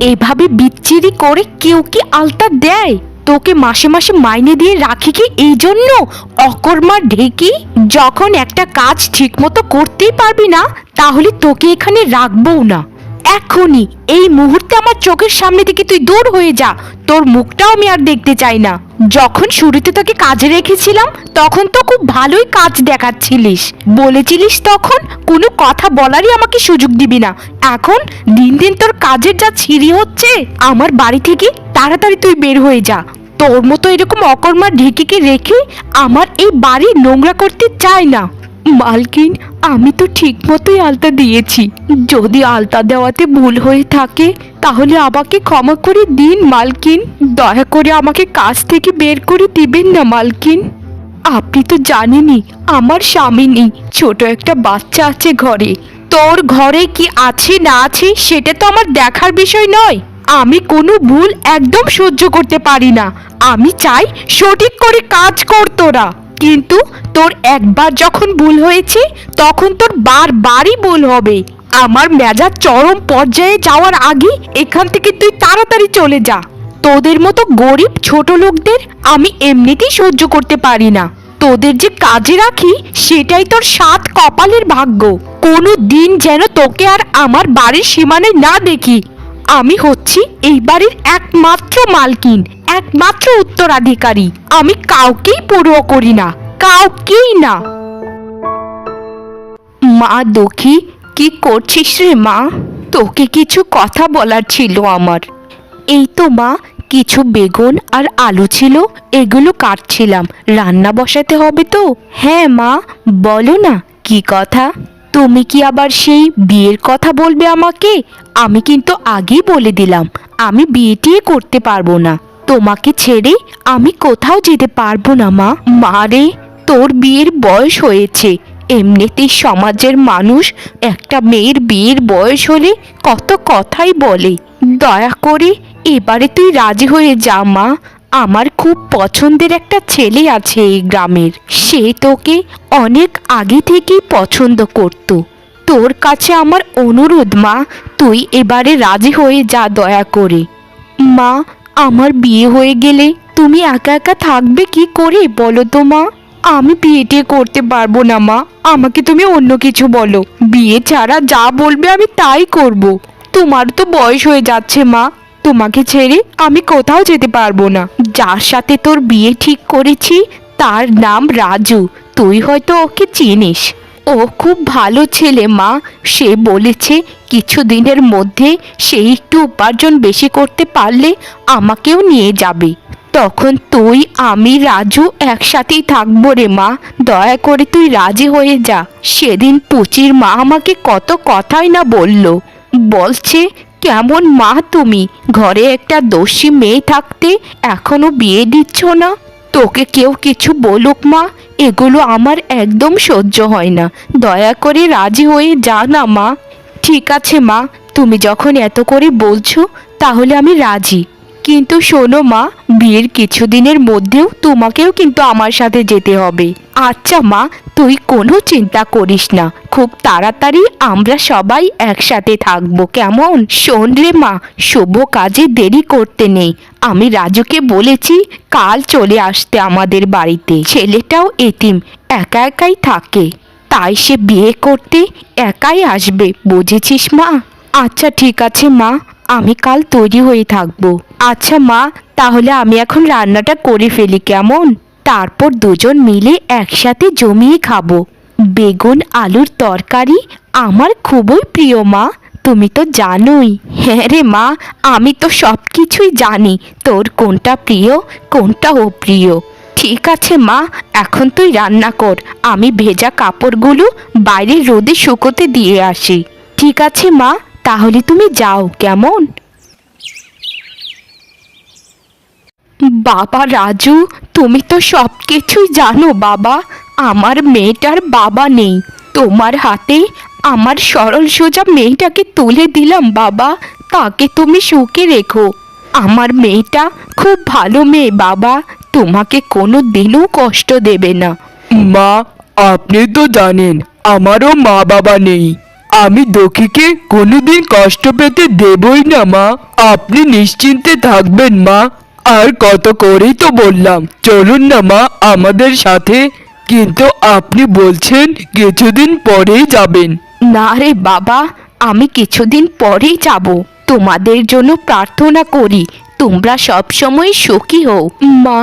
এভাবে বিচ্ছিরি করে কেউ কি আলতা দেয়? তোকে মাসে মাসে মাইনে দিয়ে রাখি কি এই জন্য? অকর্মা ঢেকি, যখন একটা কাজ ঠিক মতো করতেই পারবি না তাহলে তোকে এখানে রাখবও না। এখনই এই মুহূর্তে আমার চোখের সামনে থেকে তুই দূর হয়ে যা। তোর মুখটাও আমি আর দেখতে চাই না। যখন শুরুতে তোকে কাজে রেখেছিলাম তখন তো খুব ভালোই কাজ দেখাচ্ছিলিস, বলেছিলিস তখন কোনো কথা বলারই আমাকে সুযোগ দিবি না। এখন দিন দিন তোর কাজের যা ছিঁড়ি হচ্ছে, আমার বাড়ি থেকে তাড়াতাড়ি তুই বের হয়ে যা। তোর মতো এরকম অকর্মা ঢেকিকে রেখে আমার এই বাড়ি নোংরা করতে চাই না। মালকিন, আমি তো ঠিক মতোই আলতা দিয়েছি। যদি আলতা দেওয়াতে ভুল হয়ে থাকে তাহলে আমাকে ক্ষমা করে দিন মালকিন। দয়া করে আমাকে কাজ থেকে বের করে দিবেন না মালকিন। আপনি তো জানেনই আমার স্বামী নেই, ছোট একটা বাচ্চা আছে ঘরে। তোর ঘরে কি আছে না আছে সেটা তো আমার দেখার বিষয় নয়। আমি কোনো ভুল একদম সহ্য করতে পারি না। আমি চাই সঠিক করে কাজ কর তোরা। কিন্তু তোর একবার যখন ভুল হয়েছে তখন তোর বারবারই ভুল হবে। আমার মেজাজ চরম পর্যায়ে যাওয়ার আগে এখান থেকে তুই তাড়াতাড়ি চলে যা। তোদের মতো গরিব ছোট লোকদের আমি এমনিতেই সহ্য করতে পারি না। তোদের যে কাজে রাখি সেটাই তোর সাত কপালের ভাগ্য। কোনো দিন যেন তোকে আর আমার বাড়ির সীমানায় না দেখি। আমি হচ্ছি এই বাড়ির একমাত্র মালকিন, একমাত্র উত্তরাধিকারী। আমি কাউকেই পরোয়া করি না, কাউকেই না। মা দুঃখী, কি করছিস রে মা? তোকে কিছু কথা বলার ছিল আমার। এই তো মা, কিছু বেগুন আর আলু ছিল, এগুলো কাটছিলাম। রান্না বসাতে হবে তো। হ্যাঁ মা, বলো না কি কথা? তুমি কি আবার সেই বিয়ের কথা বলবে আমাকে? আমি কিন্তু আগেই বলে দিলাম আমি বিয়েটি করতে পারবো না। তোমাকে ছেড়ে আমি কোথাও যেতে পারবো না মা। মারে, তোর বিয়ের বয়স হয়েছে। এমনিতেই সমাজের মানুষ একটা মেয়ের বিয়ের বয়স হলে কত কথাই বলে। দয়া করে এবারে তুই রাজি হয়ে যা মা। আমার খুব পছন্দের একটা ছেলে আছে এই গ্রামের। সে তোকে অনেক আগে থেকেই পছন্দ করত। তোর কাছে আমার অনুরোধ মা, তুই এবারে রাজি হয়ে যা দয়া করে। মা, আমার বিয়ে হয়ে গেলে তুমি একা একা থাকবে কি করে বলো তো মা? আমি বিয়েটি করতে পারবো না মা, আমাকে তুমি অন্য কিছু বলো। বিয়ে ছাড়া যা বলবে আমি তাই করব। তোমার তো বয়স হয়ে যাচ্ছে মা, তোমাকে ছেড়ে আমি কোথাও যেতে পারবো না। যার সাথে তোর বিয়ে ঠিক করেছি তার নাম রাজু, তুই হয়তো ওকে চিনিস। ও খুব ভালো ছেলে মা। সে বলেছে কিছু দিনের মধ্যে সে একটু উপার্জন বেশি করতে পারলে আমাকেও নিয়ে যাবে। তখন তুই আমি রাজু একসাথেই থাকবো রে মা। দয়া করে তুই রাজি হয়ে যা। সেদিন পুচির মা আমাকে কত কথাই না বললো। বলছে, কেমন মা তুমি, ঘরে একটা দোষী মেয়ে থাকতে এখনো বিয়ে দিচ্ছ না? তোকে কেউ কিছু বলুক মা, এগুলো আমার একদম সহ্য হয় না। দয়া করে রাজি হয়ে যা না মা। ঠিক আছে মা, তুমি যখন এত করে বলছো তাহলে আমি রাজি। কিন্তু শোনো মা, বিয়ের কিছুদিনের মধ্যেও তোমাকেও কিন্তু আমার সাথে যেতে হবে। আচ্ছা মা, তুই কোনো চিন্তা করিস না, খুব তাড়াতাড়ি আমরা সবাই একসাথে থাকবো, কেমন? শোন রে মা, শুভ কাজে দেরি করতে নেই। আমি রাজুকে বলেছি কাল চলে আসতে আমাদের বাড়িতে। ছেলেটাও এতিম, একা একাই থাকে, তাই সে বিয়ে করতে একাই আসবে, বুঝেছিস মা? আচ্ছা ঠিক আছে মা, আমি কাল তৈরি হয়ে থাকবো। আচ্ছা মা, তাহলে আমি এখন রান্নাটা করে ফেলি, কেমন? তারপর দুজন মিলে একসাথে জমিয়ে খাবো। বেগুন আলুর তরকারি আমার খুবই প্রিয় মা, তুমি তো জানোই। হ্যাঁ রে মা, আমি তো সব কিছুই জানি তোর কোনটা প্রিয় কোনটা অপ্রিয়। ঠিক আছে মা, এখন তুই রান্না কর, আমি ভেজা কাপড়গুলো বাইরে রোদে শুকোতে দিয়ে আসি। ঠিক আছে মা, তাহলে তুমি যাও, কেমন? বাবা রাজু, তুমি তো সব কিছুই জানো বাবা। আমার মেয়েটার বাবা নেই, তোমার হাতে আমার সরল সোজা মেয়েটাকে তুলে দিলাম বাবা, তাকে তুমি সুখে রেখো। আমার মেয়েটা খুব ভালো মেয়ে বাবা, তোমাকে কোনো দিনও কষ্ট দেবে না। মা, আপনি তো জানেন আমারও মা বাবা নেই। আমি দুঃখীকে কোনোদিন কষ্ট পেতে দেবই না মা। আপনি নিশ্চিন্তে থাকবেন মা। আর কত করেই তো বললাম চলুন না মা আমাদের সাথে, কিন্তু আপনি বলছেন কিছুদিন পরেই যাবেন। না রে বাবা, আমি কিছুদিন পরেই যাব। তোমাদের জন্য প্রার্থনা করি তোমরা সব সময় সুখী হও। মা,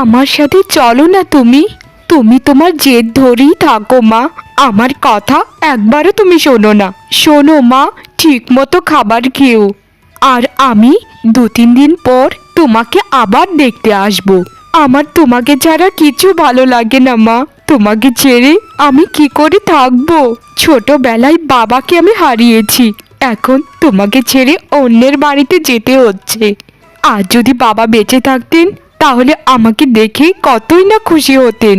আমার সাথে চলো না তুমি। তুমি তোমার জেদ ধরেই থাকো মা, আমার কথা একবারও তুমি শোনো না। শোনো মা, ঠিক মতো খাবার খেও। আর আমি 2-3 দিন পর তোমাকে আবার দেখতে আসবো। আমার তোমাকে ছাড়া কিছু ভালো লাগে না মা। তোমাকে ছেড়ে আমি কি করে থাকবো? ছোটবেলায় বাবাকে আমি হারিয়েছি, এখন তোমাকে ছেড়ে অন্যের বাড়িতে যেতে হচ্ছে। আর যদি বাবা বেঁচে থাকতেন তাহলে আমাকে দেখে কতই না খুশি হতেন।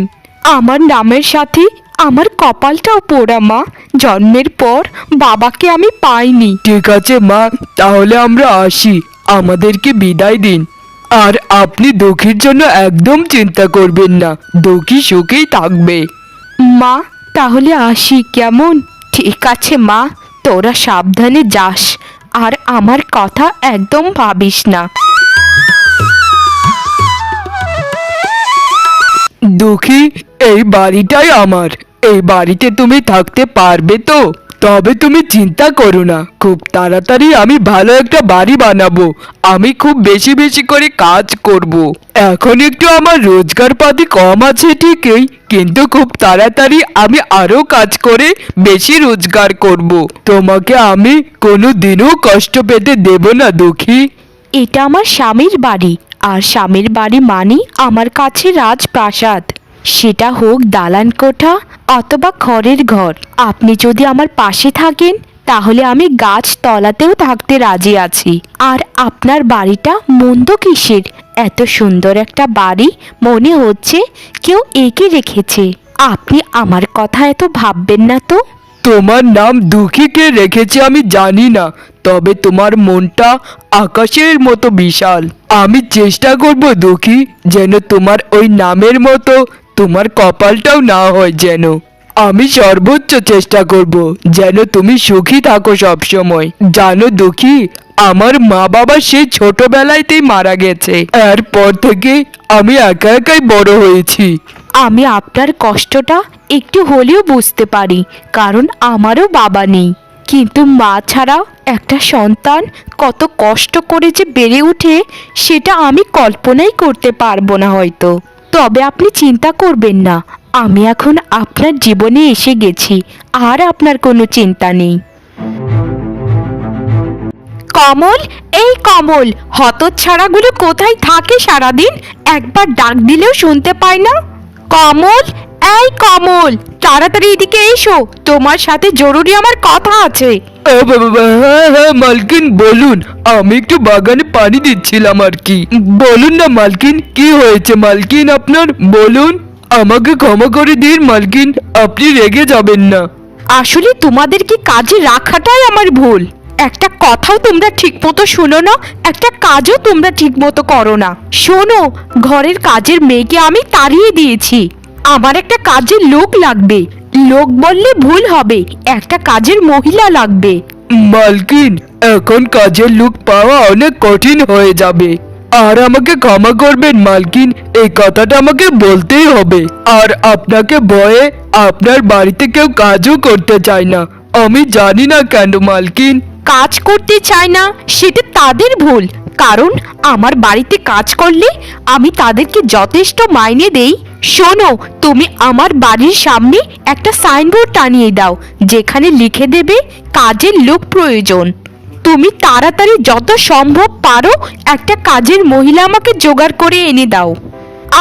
আমার নামের সাথে আমার কপালটাও পোড়া মা, জন্মের পর বাবাকে আমি পাইনি। ঠিক আছে মা, তাহলে আমরা আসি, আমাদেরকে বিদায় দিন। আর আপনি দুঃখীর জন্য একদম চিন্তা করবেন না, দুঃখী সুখেই থাকবে। মা, তাহলে আসি কেমন? ঠিক আছে মা, তোরা সাবধানে যাস আর আমার কথা একদম ভাবিস না। দুঃখী, এই বাড়িটাই আমার। এই বাড়িতে তুমি থাকতে পারবে তো? তবে তুমি চিন্তা করো না, খুব তাড়াতাড়ি আমি ভালো একটা বাড়ি বানাবো। আমি খুব বেশি বেশি করে কাজ করব। এখন একটু আমার রোজগার পাতি কম আছে ঠিকই, কিন্তু খুব তাড়াতাড়ি আমি আরো কাজ করে বেশি রোজগার করব। তোমাকে আমি কোনো দিনও কষ্ট পেতে দেব না দুঃখী। এটা আমার স্বামীর বাড়ি, আর স্বামীর বাড়ি মানে আমার কাছে রাজপ্রাসাদ। সেটা হোক দালান কোঠা অথবা খড়ের ঘর। আপনি যদি আমার পাশে থাকেন তাহলে আমি গাছ তলাতেও থাকতে রাজি আছি। আর আপনার বাড়িটা মন্দ কিসের? এত সুন্দর একটা বাড়ি, মনে হচ্ছে কেউ এঁকে রেখেছে। আপনি আমার কথা এত ভাববেন না তো। তোমার নাম দুঃখীকে রেখেছে আমি জানি না, তবে তোমার মনটা আকাশের মতো বিশাল। আমি চেষ্টা করব দুঃখী, যেন তোমার ওই নামের মতো তোমার কপালটাও না হয়। যেন আমি সর্বোচ্চ চেষ্টা করব যেন তুমি সুখী থাকো সব সময়। জানো দুঃখী, আমার মা বাবা সেই ছোটবেলাতেই মারা গেছে। এরপর থেকে আমি একা একাই বড় হয়েছি। আমি আপনার কষ্টটা একটু হলেও বুঝতে পারি, কারণ আমারও বাবা নেই। কিন্তু মা ছাড়াও একটা সন্তান কত কষ্ট করে যে বেড়ে ওঠে সেটা আমি কল্পনাই করতে পারবো না হয়তো। তবে আপনি চিন্তা করবেন না, আমি এখন আপনার জীবনে এসে গেছি, আর আপনার কোনো চিন্তা নেই। কমল, এই কমল, হতচ্ছাড়াগুলো কোথায় থাকে সারাদিন? একবার ডাক দিলেও শুনতে পায় না। কমল, এই কমল, তাড়াতাড়ি এদিকে এসো, তোমার সাথে জরুরি আমার কথা আছে। হ্যাঁ হ্যাঁ মালকিন বলুন, আমি একটু বাগানে পানি দিচ্ছিলাম আর কি। বলুন না মালকিন, কি হয়েছে মালকিন আপনার? বলুন, আমাকে ক্ষমা করে দিন মালকিন, আপনি রেগে যাবেন না। আসলে তোমাদেরকে কাজে রাখাটাই আমার ভুল। একটা কথাও তোমরা ঠিক মতো শোনো না, একটা কাজও তোমরা ঠিক মতো করো না। শোনো, ঘরের কাজের মেয়েকে আমি তাড়িয়ে দিয়েছি। আমার একটা কাজের লোক লাগবে। লোক বললে ভুল হবে, একটা কাজের মহিলা লাগবে। মালকিন, এখন কাজের লোক পাওয়া অনেক কঠিন হয়ে যাবে। আর আমাকে ক্ষমা করবেন মালকিন, এই কথাটা আমাকে বলতেই হবে। আর আপনাকে ভয়ে আপনার বাড়িতে কেউ কাজও করতে চায় না, আমি জানি না কেন মালকিন। কাজ করতে চায় না সেটা তাদের ভুল, কারণ আমার বাড়িতে কাজ করলে আমি তাদেরকে যথেষ্ট মাইনে দেই। শোনো, তুমি আমার বাড়ির সামনে একটা সাইনবোর্ড টানিয়ে দাও, যেখানে লিখে দেবে কাজের লোক প্রয়োজন। তুমি তাড়াতাড়ি যত সম্ভব পারো একটা কাজের মহিলা আমাকে জোগাড় করে এনে দাও।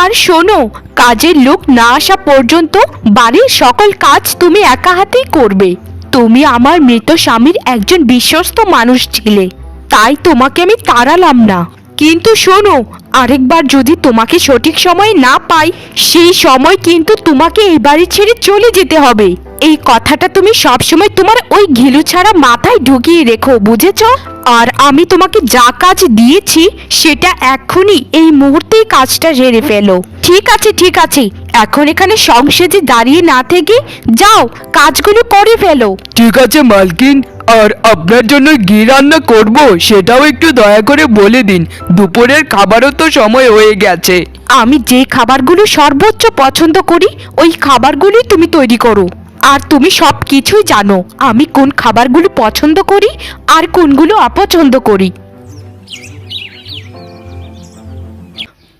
আর শোনো, কাজের লোক না আসা পর্যন্ত বাড়ির সকল কাজ তুমি একা হাতেই করবে। তুমি আমার মৃত স্বামীর একজন বিশ্বস্ত মানুষ ছিলে, তাই তোমাকে আমি তাড়ালাম না। কিন্তু শোনো, আরেকবার যদি তোমাকে সঠিক সময়ে না পাই, সেই সময় কিন্তু তোমাকে এই বাড়ি ছেড়ে চলে যেতে হবে। এই কথাটা তুমি সবসময় তোমার ওই ঘিলু ছাড়া মাথায় ঢুকিয়ে রেখো, বুঝেছো? আর আমি তোমাকে যা কাজ দিয়েছি সেটা এক্ষুনি এই মুহূর্তেই কাজটা সেরে ফেলো। ঠিক আছে ঠিক আছে, এখন এখানে সংসেজে দাঁড়িয়ে না থেকে যাও, কাজগুলো করে ফেলো। ঠিক আছে মালকিন, আর আপনার জন্য ঘি রান্না করব সেটাও একটু দয়া করে বলে দিন। দুপুরের খাবারও তো সময় হয়ে গেছে। আমি যে খাবারগুলো সর্বোচ্চ পছন্দ করি ওই খাবারগুলোই তুমি তৈরি করো। আর তুমি সব কিছুই জানো আমি কোন খাবারগুলো পছন্দ করি আর কোনগুলো অপছন্দ করি।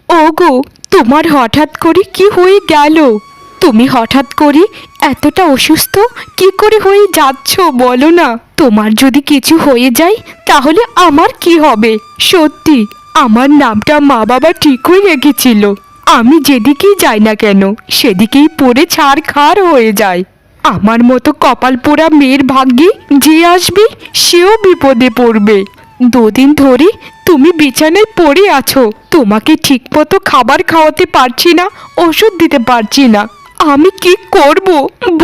ওগো, তোমার হঠাৎ করে কি হয়ে গেল? তুমি হঠাৎ করে এতটা অসুস্থ কি করে হয়ে যাচ্ছ বলো না? তোমার যদি কিছু হয়ে যায় তাহলে আমার কি হবে? সত্যি আমার নামটা মা বাবা ঠিকই রেখেছিল। আমি যেদিকেই যাই না কেন সেদিকেই পড়ে ছাড়খাড় হয়ে যায়। আমার মতো কপাল পোড়া মেয়ের ভাগ্যে যে আসবে সেও বিপদে পড়বে। দুদিন ধরে তুমি বিছানায় পড়ে আছো, তোমাকে ঠিকমতো খাবার খাওয়াতে পারছি না, ওষুধ দিতে পারছি না। আমি কি করব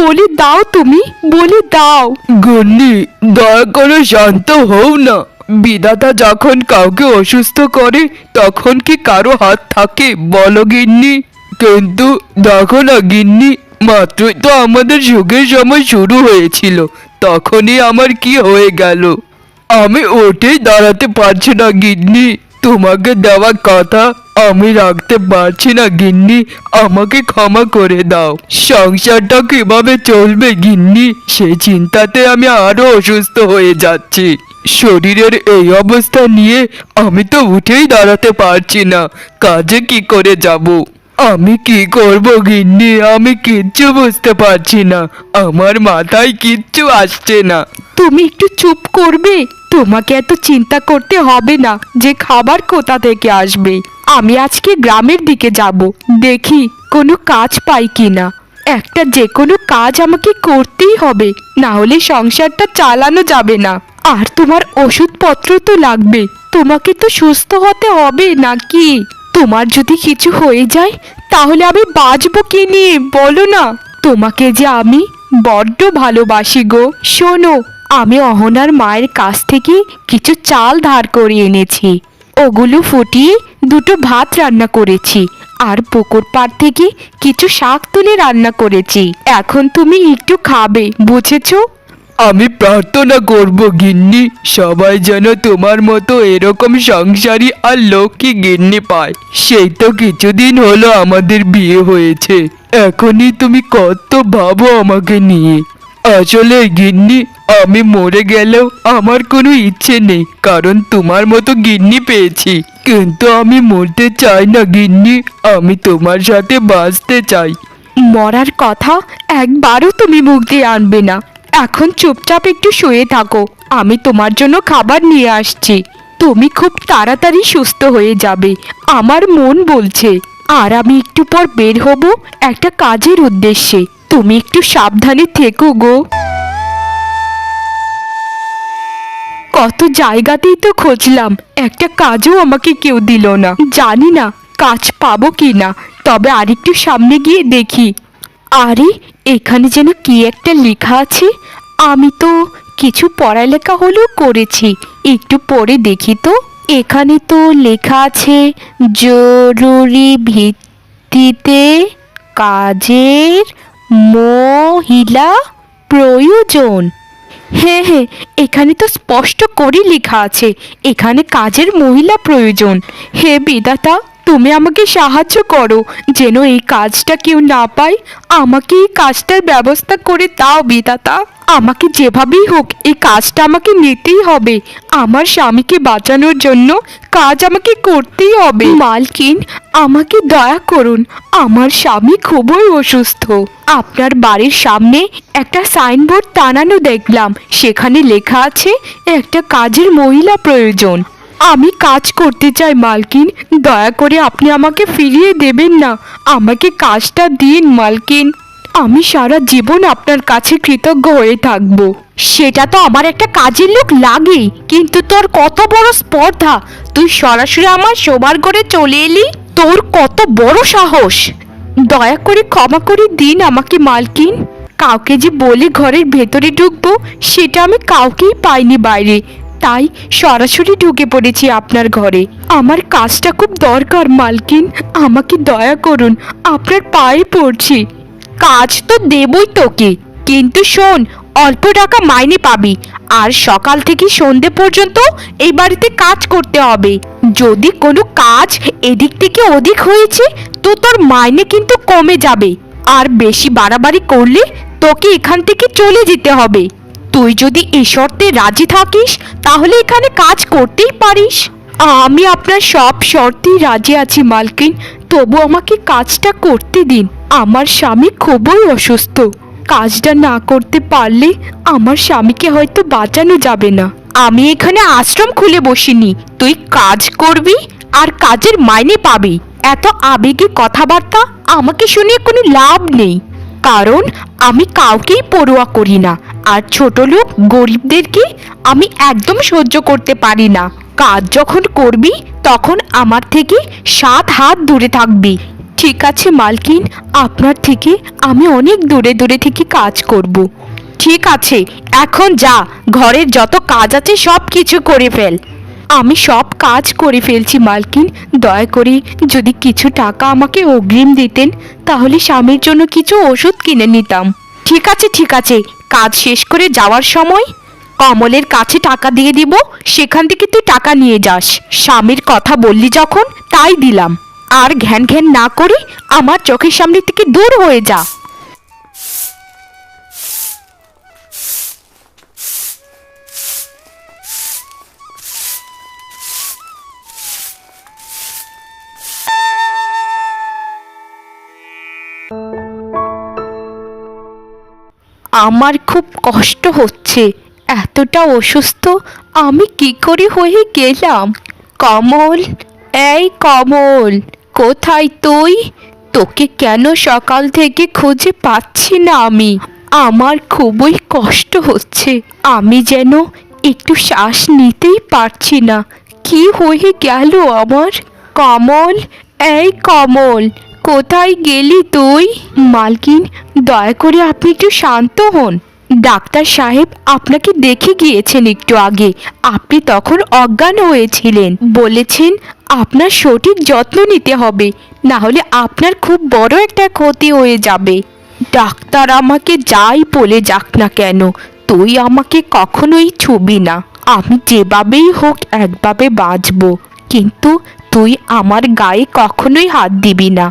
বলে দাও, তুমি বলে দাও। গন্নি, দয়া করে শান্ত হও না। বিধাতা যখন কাউকে অসুস্থ করে তখন কি কারো হাত থাকে বলো গিন্নি? কিন্তু দেখো না গিন্নি, মাত্রই তো আমাদের সুখের সময় শুরু হয়েছিল, তখনই আমার কি হয়ে গেল। আমি উঠেই দাঁড়াতে পারছি না গিন্নি। তোমাকে দেওয়া কথা আমি রাখতে পারছি না গিন্নি, আমাকে ক্ষমা করে দাও। সংসারটা কিভাবে চলবে গিন্নি, সেই চিন্তাতে আমি আরো অসুস্থ হয়ে যাচ্ছি। শরীরের এই অবস্থা নিয়ে আমি তো উঠেই দাঁড়াতে পারছি না, কাজে কি করে যাব? আমি কি করব গিন্নি, আমি কিচ্ছু বুঝতে পারছি না, আমার মাথায় কিচ্ছু আসছে না। তুমি একটু চুপ করবে? তোমাকে এত চিন্তা করতে হবে না যে খাবার কোথা থেকে আসবে। আমি আজকে গ্রামের দিকে যাব, দেখি কোনো কাজ পাই কিনা। একটা যে কোনো কাজ আমাকে করতেই হবে, না হলে সংসারটা চালানো যাবে না। আর তোমার ওষুধপত্র তো লাগবে, তোমাকে তো সুস্থ হতে হবে নাকি? তোমার যদি কিছু হয়ে যায় তাহলে আমি বাঁচবো কি নিয়ে বলো না? তোমাকে যে আমি বড্ড ভালোবাসি গো। শোনো, আমি অহনার মায়ের কাছ থেকে কিছু চাল ধার করে এনেছি, ওগুলো ফুটিয়ে দুটো ভাত রান্না করেছি। আর পুকুর পাড় থেকে কিছু শাক তুলে রান্না করেছি। এখন তুমি একটু খাবে, বুঝেছো? আমি প্রার্থনা করব গিন্নি, সবাই যেন তোমার মতো এরকম সংসারী আর লক্ষ্মী গিন্নি পায়। সেই তো কিছুদিন হলো আমাদের বিয়ে হয়েছে, এখনই তুমি কত ভাবো আমাকে নিয়ে। আসলে গিন্নি, আমি মরে গেলেও আমার কোনো ইচ্ছে নেই, কারণ তোমার মতো গিন্নি পেয়েছি। কিন্তু আমি মরতে চাই না গিন্নি, আমি তোমার সাথে বাঁচতে চাই। মরার কথা একবারও তুমি মুখ দিয়ে আনবে না। এখন চুপচাপ একটু শুয়ে থাকো, আমি তোমার জন্য খাবার নিয়ে আসছি। তুমি খুব তাড়াতাড়ি সুস্থ হয়ে যাবে আমার মন বলছে। আর আমি একটু পর বের হব একটা কাজের উদ্দেশ্যে, তুমি একটু সাবধানে থেকো গো। কত জায়গাতেই তো খুঁজলাম, একটা কাজও আমাকে কেউ দিল না। জানি না কাজ পাবো কি না, তবে আরেকটু সামনে গিয়ে দেখি। আরে, এখানে যেন কি একটা লেখা আছে। আমি তো কিছু পড়ালেখা হলেও করেছি, একটু পড়ে দেখি তো। এখানে তো লেখা আছে জরুরি ভিত্তিতে কাজের মহিলা প্রয়োজন। হ্যাঁ হ্যাঁ, এখানে তো স্পষ্ট করে লেখা আছে এখানে কাজের মহিলা প্রয়োজন। হে বিধাতা, তুমি আমাকে সাহায্য করো যেন এই কাজটা কেউ না পায়। আমাকে এই কাজটার ব্যবস্থা করে দাও বিধাতা। আমাকে যেভাবেই হোক এই কাজটা আমাকে নিতেই হবে। আমার স্বামীকে বাঁচানোর জন্য কাজ আমাকে করতেই হবে। মালকিন, আমাকে দয়া করুন, আমার স্বামী খুবই অসুস্থ। আপনার বাড়ির সামনে একটা সাইনবোর্ড টানানো দেখলাম, সেখানে লেখা আছে একটা কাজের মহিলা প্রয়োজন। আমি কাজ করতে চাই মালকিন, দয়া করে আপনি আমাকে ফিরিয়ে দেবেন না, আমাকে কাজটা দিন মালকিন। আমি সারা জীবন আপনার কাছে কৃতজ্ঞ হয়ে থাকবো। সেটা তো আমার একটা কাজের লোক লাগেই, কিন্তু তোর কত বড় স্পর্ধা, তুই সরাসরি আমার শোবার ঘরে চলে এলি। তোর কত বড় সাহস! দয়া করে ক্ষমা করে দিন আমাকে মালকিন। কাউকে যে বলে ঘরের ভেতরে ঢুকবো সেটা আমি কাউকেই পাইনি বাইরে, তাই সরাসরি ঢুকে পড়েছি আপনার ঘরে। আমার কাজটা খুব দরকার মালকিন, আমাকে দয়া করুন, আপনার পায়ে পড়ছি। কাজ তো দেবই তোকে, কিন্তু শোন, অল্প টাকা মাইনে পাবি, আর সকাল থেকে সন্ধে পর্যন্ত এই বাড়িতে কাজ করতে হবে। যদি কোনো কাজ এদিক থেকে ওদিক হয়েছে তো তোর মাইনে কিন্তু কমে যাবে, আর বেশি বাড়াবাড়ি করলে তোকে এখান থেকে চলে যেতে হবে। তুই যদি এই শর্তে রাজি থাকিস তাহলে এখানে কাজ করতেই পারিস। আমি আপনার সব শর্তেই রাজি আছি মালকিন, তবু আমাকে কাজটা করতে দিন। আমার স্বামী খুবই অসুস্থ, কাজটা না করতে পারলে আমার স্বামীকে হয়তো বাঁচানো যাবে না। আমি এখানে আশ্রম খুলে বসিনি, তুই কাজ করবি আর কাজের মাইনে পাবি। এত আবেগী কথাবার্তা আমাকে শুনিয়ে কোনো লাভ নেই, কারণ আমি কাউকেই পরোয়া করি না, আর ছোট লোক গরিবদেরকে আমি একদম সহ্য করতে পারি না। কাজ যখন করবি তখন আমার থেকে 7 হাত দূরে থাকবি। ঠিক আছে মালকিন, আপনার থেকে আমি অনেক দূরে দূরে থেকে কাজ করব। ঠিক আছে, এখন যা, ঘরের যত কাজ আছে সব কিছু করে ফেল। আমি সব কাজ করে ফেলছি মালকিন, দয়া করে যদি কিছু টাকা আমাকে অগ্রিম দিতেন তাহলে স্বামীর জন্য কিছু ওষুধ কিনে নিতাম। ঠিক আছে ঠিক আছে, কাজ শেষ করে যাওয়ার সময় কমলের কাছে টাকা দিয়ে দিব, সেখান থেকে তুই টাকা নিয়ে যাস। স্বামীর কথা বললি যখন তাই দিলাম, আর ঘ্যান ঘ্যান না করে আমার চোখের সামনে থেকে দূর হয়ে যা। আমার খুব কষ্ট হচ্ছে, এতটা অসুস্থ আমি কি করে হয়ে গেলাম। কমল, এই কমল, কোথায় তুই? তোকে কেন সকাল থেকে খুঁজে পাচ্ছি না আমি। আমার খুবই কষ্ট হচ্ছে, আমি যেন একটু শ্বাস নিতেই পারছি না। কি হয়ে গেল আমার? কমল, এই কমল, কোথায় গেলি তুই? মালকিন, দয়া করে আপনি একটু শান্ত হন। ডাক্তার সাহেব আপনাকে দেখে গিয়েছেন একটু আগে, আপনি তখন অজ্ঞান হয়েছিলেন। বলেছেন আপনার সঠিক যত্ন নিতে হবে, না হলে আপনার খুব বড় একটা ক্ষতি হয়ে যাবে। ডাক্তার আমাকে যাই বলে যাক না কেন, তুই আমাকে কখনোই ছুবি না। আমি যেভাবেই হোক একভাবে বাঁচব, কিন্তু তুই আমার গায়ে কখনোই হাত দিবি না।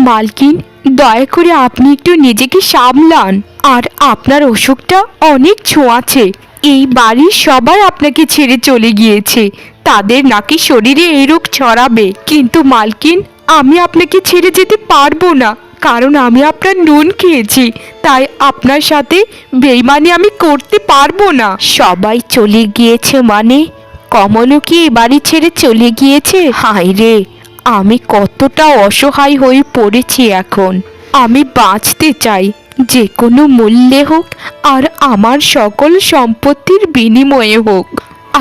মালকিন, দয়া করে আপনি একটু নিজেকে সামলান, আর আপনার অসুখটা অনেক ছোঁয়াচে। এই বাড়ির সবাই আপনাকে ছেড়ে চলে গিয়েছে, তাদের নাকি শরীরে এই রোগ ছড়াবে, কিন্তু মালকিন আমি আপনাকে ছেড়ে যেতে পারবো না, কারণ আমি আপনার নুন খেয়েছি, তাই আপনার সাথে বেইমানি আমি করতে পারবো না। সবাই চলে গিয়েছে মানে? কমলও কি এ বাড়ি ছেড়ে চলে গিয়েছে? হায় রে, আমি কতটা অসহায় হয়ে পড়েছি এখন। আমি বাঁচতে চাই, যে কোনো মূল্যে হোক, আর আমার সকল সম্পত্তির বিনিময়ে হোক।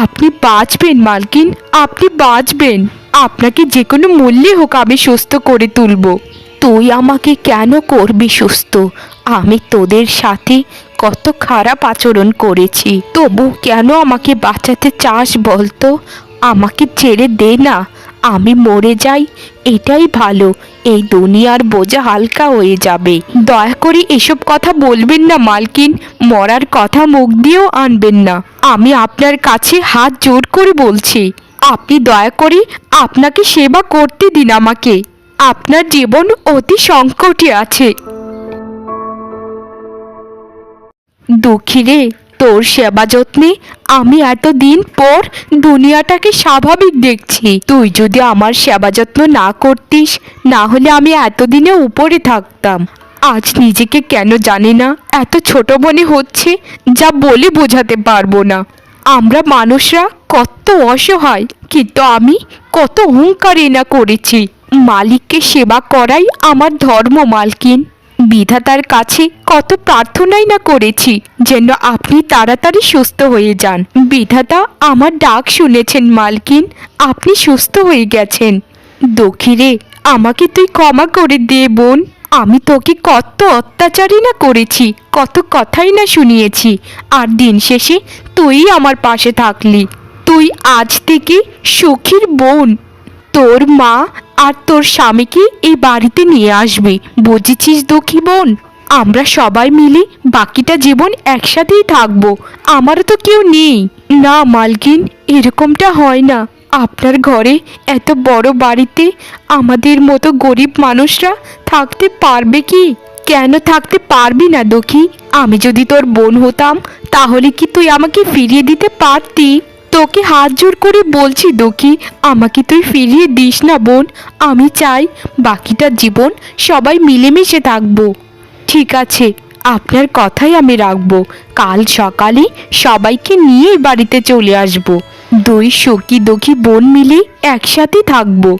আপনি বাঁচবেন মালকিন, আপনি বাঁচবেন। আপনাকে যে কোনো মূল্যে হোক আমি সুস্থ করে তুলব। তুই আমাকে কেন করবি সুস্থ? আমি তোদের সাথে কত খারাপ আচরণ করেছি, তবু কেন আমাকে বাঁচাতে চাস বলতো? আমাকে ছেড়ে দে না, আমি মরে যাই, এটাই ভালো। এই দুনিয়ার বোঝা হালকা হয়ে যাবে। দয়া করে এসব কথা বলবেন না মালকিন, মরার কথা মুখ দিয়েও আনবেন না। আমি আপনার কাছে হাত জোর করে বলছি, আপনি দয়া করে আপনাকে সেবা করতে দিন আমাকে। আপনার জীবন অতি সংকটে আছে। দুঃখী রে, তোর সেবা যত্নে আমি এতদিন পর দুনিয়াটাকে স্বাভাবিক দেখছি। তুই যদি আমার সেবা যত্ন না করতিস, না হলে আমি এতদিনে উপরে থাকতাম। আজ নিজেকে কেন জানি না এত ছোট মনে হচ্ছে, যা বলে বোঝাতে পারবো না। আমরা মানুষরা কত অসহায়, কিন্তু আমি কত অহংকারই না করেছি। মালিককে সেবা করাই আমার ধর্ম মালকিন। বিধাতার কাছে কত প্রার্থনাই না করেছি যেন আপনি তাড়াতাড়ি সুস্থ হয়ে যান। বিধাতা আমার ডাক শুনেছেন মালকিন, আপনি সুস্থ হয়ে গেছেন। দুঃখী রে, আমাকে তুই ক্ষমা করে দে বোন। আমি তোকে কত অত্যাচারই না করেছি, কত কথাই না শুনিয়েছি, আর দিন শেষে তুই আমার পাশে থাকলি। তুই আজ থেকে সুখীর বোন। তোর মা আর তোর স্বামীকে এই বাড়িতে নিয়ে আসবি, বুঝেছিস দুঃখী বোন? আমরা সবাই মিলে বাকিটা জীবন একসাথেই থাকবো। আমারও তো কেউ নেই। না মালকিন, এরকমটা হয় না। আপনার ঘরে এত বড় বাড়িতে আমাদের মতো গরিব মানুষরা থাকতে পারবে কি? কেন থাকতে পারবি না দুঃখী? আমি যদি তোর বোন হতাম তাহলে কি তুই আমাকে ফিরিয়ে দিতে পারতি? তোকে হাত জোর করে বলছি দুঃখী, আমাকে তুই ফিরিয়ে দিস না বোন। আমি চাই বাকিটা জীবন সবাই মিলেমিশে থাকবো। ঠিক আছে, আপনার কথাই আমি রাখবো। কাল সকালে সবাইকে নিয়ে বাড়িতে চলে আসবো। দুই সখী দুঃখী বোন মিলে একসাথে থাকবো।